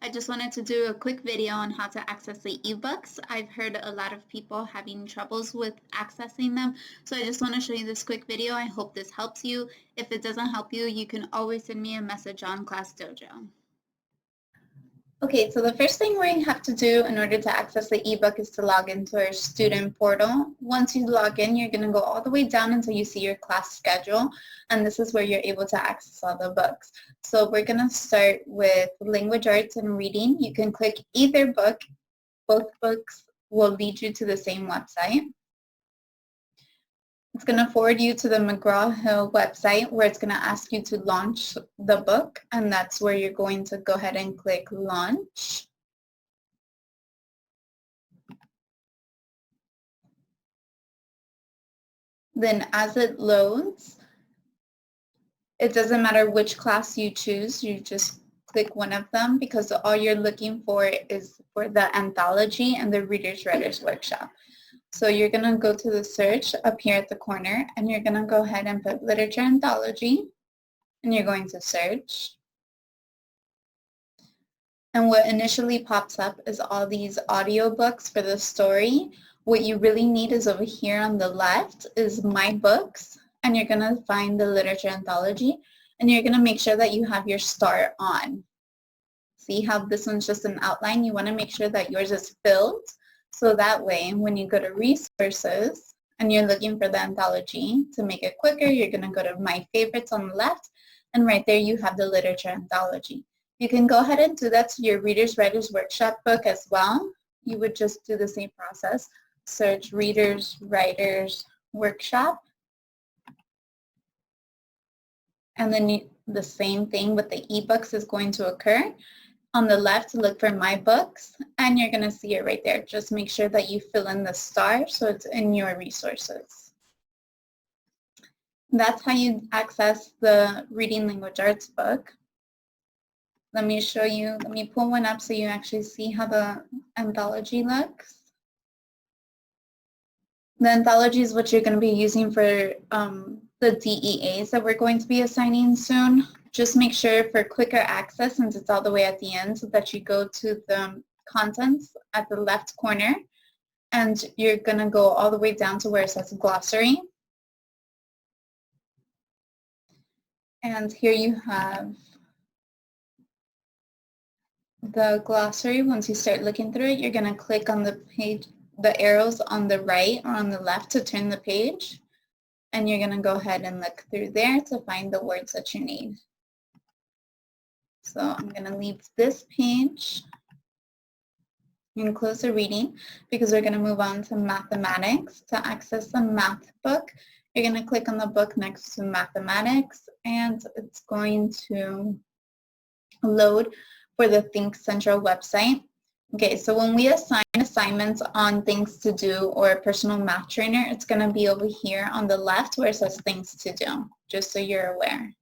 I just wanted to do a quick video on how to access the eBooks. I've heard a lot of people having troubles with accessing them, so I just want to show you this quick video. I hope this helps you. If it doesn't help you, you can always send me a message on Class Dojo. Okay, so the first thing we have to do in order to access the ebook is to log into our student portal. Once you log in, you're going to go all the way down until you see your class schedule, and this is where you're able to access all the books. So we're going to start with language arts and reading. You can click either book. Both books will lead you to the same website. It's going to forward you to the McGraw-Hill website where it's going to ask you to launch the book, and that's where you're going to go ahead and click launch. Then as it loads, it doesn't matter which class you choose, you just click one of them because all you're looking for is for the anthology and the Reader's Writers Workshop. So you're going to go to the search up here at the corner, and you're going to go ahead and put literature anthology, and you're going to search. And what initially pops up is all these audiobooks for the story. What you really need is over here on the left is My Books, and you're going to find the literature anthology, and you're going to make sure that you have your star on. See how this one's just an outline? You want to make sure that yours is filled. So that way, when you go to resources and you're looking for the anthology, to make it quicker, you're going to go to My Favorites on the left, and right there you have the literature anthology. You can go ahead and do that to your Reader's Writers Workshop book as well. You would just do the same process. Search Reader's Writers Workshop. And then the same thing with the ebooks is going to occur. On the left, look for My Books, and you're going to see it right there. Just make sure that you fill in the star so it's in your resources. That's how you access the Reading Language Arts book. Let me show you, let me pull one up so you actually see how the anthology looks. The anthology is what you're going to be using for the DEAs that we're going to be assigning soon. Just make sure for quicker access, since it's all the way at the end, so that you go to the contents at the left corner, and you're going to go all the way down to where it says glossary. And here you have the glossary. Once you start looking through it, you're going to click on the page, the arrows on the right or on the left to turn the page, and you're going to go ahead and look through there to find the words that you need. So I'm going to leave this page and close the reading because we're going to move on to mathematics. To access the math book, you're going to click on the book next to mathematics, and it's going to load for the Think Central website. Okay, so when we assign assignments on things to do or a personal math trainer, it's going to be over here on the left where it says things to do, just so you're aware.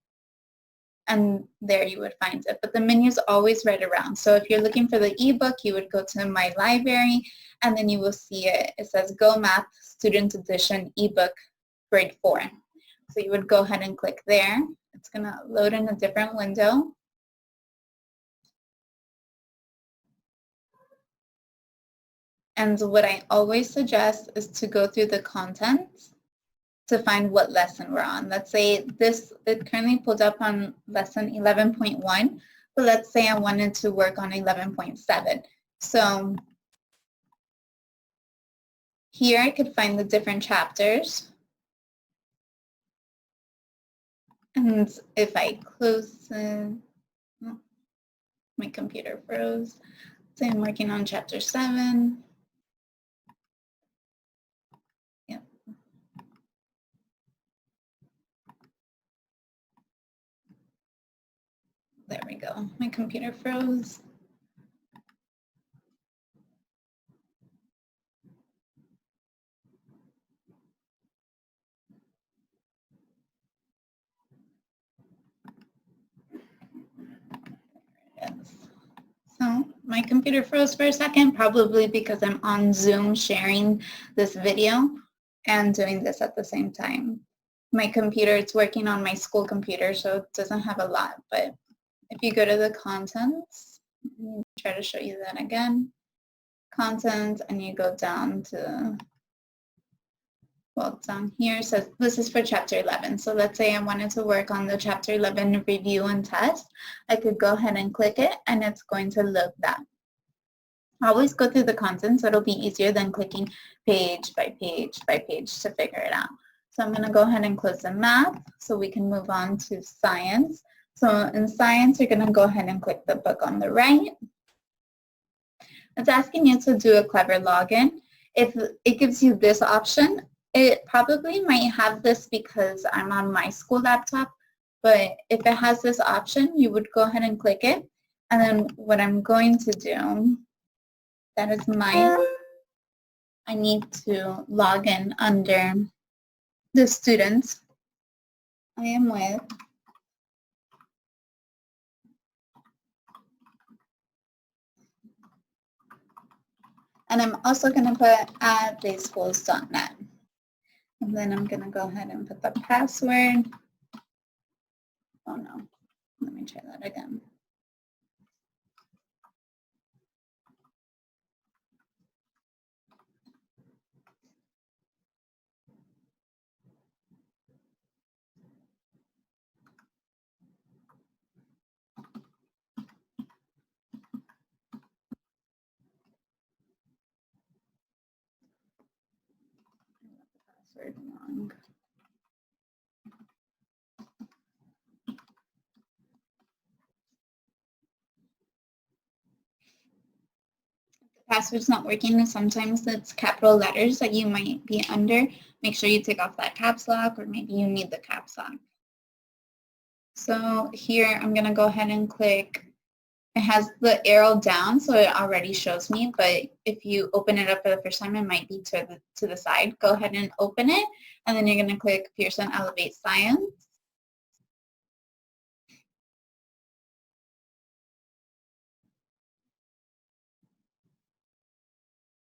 And there you would find it. But the menu is always right around. So if you're looking for the ebook, you would go to My Library, and then you will see it. It says Go Math Student Edition ebook Grade 4. So you would go ahead and click there. It's going to load in a different window. And what I always suggest is to go through the contents to find what lesson we're on. Let's say it currently pulled up on lesson 11.1, but let's say I wanted to work on 11.7. So here I could find the different chapters. And if I close it, my computer froze. So I'm working on chapter 7. There we go. My computer froze. Yes. So my computer froze for a second, probably because I'm on Zoom sharing this video and doing this at the same time. My computer, it's working on my school computer, so it doesn't have a lot, but if you go to the contents, Try to show you that again. Content, and you go down to, well, down here says this is for chapter 11. So let's say I wanted to work on the chapter 11 review and test. I could go ahead and click it, and it's going to load that. Always go through the content, so it'll be easier than clicking page by page by page to figure it out. So I'm going to go ahead and close the math so we can move on to science. So in science, you're going to go ahead and click the book on the right. It's asking you to do a clever login. If it gives you this option, it probably might have this because I'm on my school laptop, but if it has this option, you would go ahead and click it. And then what I'm going to do, that is mine, I need to log in under the students I am with. And I'm also going to put at dayschools.net. And then I'm going to go ahead and put the password. Oh no, let me try that again. Password wrong. Password's not working, and sometimes it's capital letters that you might be under. Make sure you take off that caps lock, or maybe you need the caps lock. So here I'm going to go ahead and click. It has the arrow down, so it already shows me, but if you open it up for the first time, it might be to the side. Go ahead and open it, and then you're going to click Pearson Elevate Science.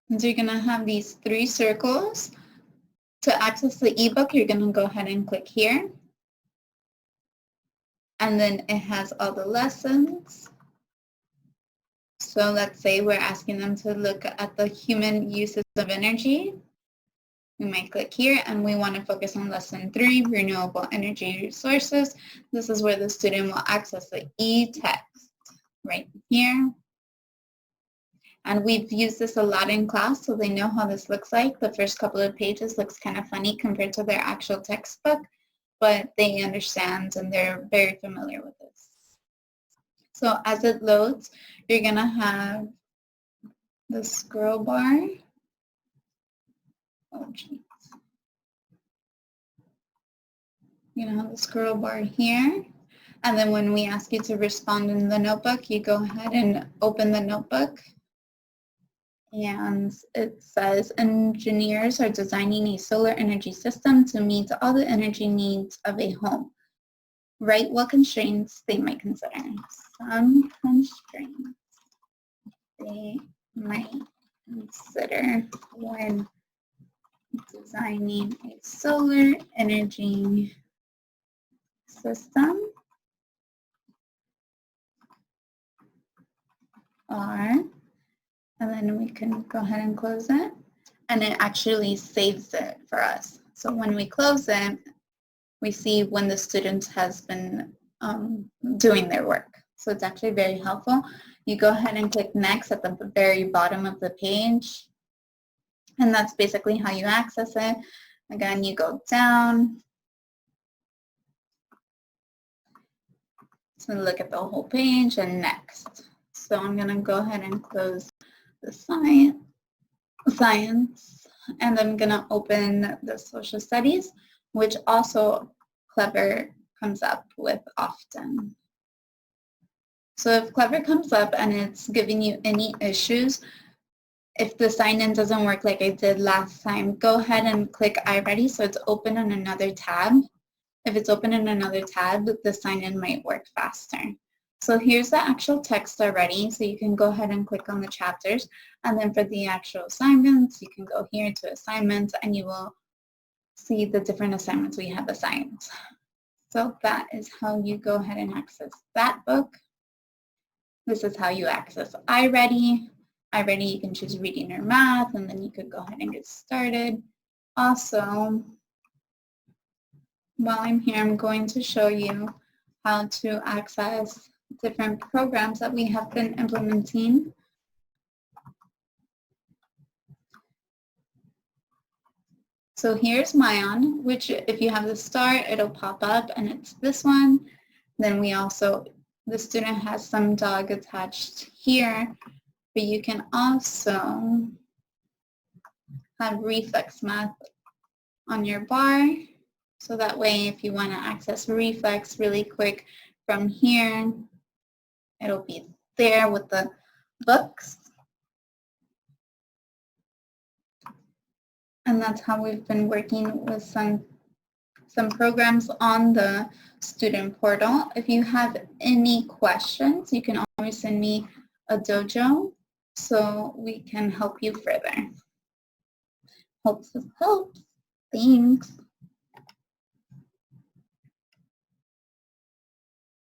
And so you're going to have these 3 circles. To access the ebook, you're going to go ahead and click here. And then it has all the lessons. So let's say we're asking them to look at the human uses of energy. We might click here, and we want to focus on lesson 3, renewable energy resources. This is where the student will access the e-text right here. And we've used this a lot in class, so they know how this looks like. The first couple of pages looks kind of funny compared to their actual textbook, but they understand and they're very familiar with this. So as it loads, you're going to have the scroll bar. Oh, geez. You're going to have the scroll bar here. And then when we ask you to respond in the notebook, you go ahead and open the notebook. And it says engineers are designing a solar energy system to meet all the energy needs of a home. Write what constraints they might consider. Some constraints they might consider when designing a solar energy system are, and then we can go ahead and close it, and it actually saves it for us. So when we close it, we see when the student has been doing their work. So it's actually very helpful. You go ahead and click next at the very bottom of the page, and that's basically how you access it. Again, you go down to look at the whole page, and next. So I'm going to go ahead and close the science, and I'm going to open the social studies, which also Clever comes up with often. So if Clever comes up and it's giving you any issues, if the sign-in doesn't work like I did last time, go ahead and click iReady so it's open in another tab. If it's open in another tab, the sign-in might work faster. So here's the actual text already, so you can go ahead and click on the chapters, and then for the actual assignments, you can go here to assignments, and you will see the different assignments we have assigned. So that is how you go ahead and access that book. This is how you access iReady. iReady, you can choose reading or math, and then you could go ahead and get started. Also, while I'm here, I'm going to show you how to access different programs that we have been implementing. So here's Myon, which if you have the start, it'll pop up, and it's this one. Then we also, the student has some dog attached here, but you can also have reflex math on your bar. So that way, if you want to access reflex really quick from here, it'll be there with the books. And that's how we've been working with some programs on the student portal. If you have any questions, you can always send me a dojo so we can help you further. Hope this helps. Thanks.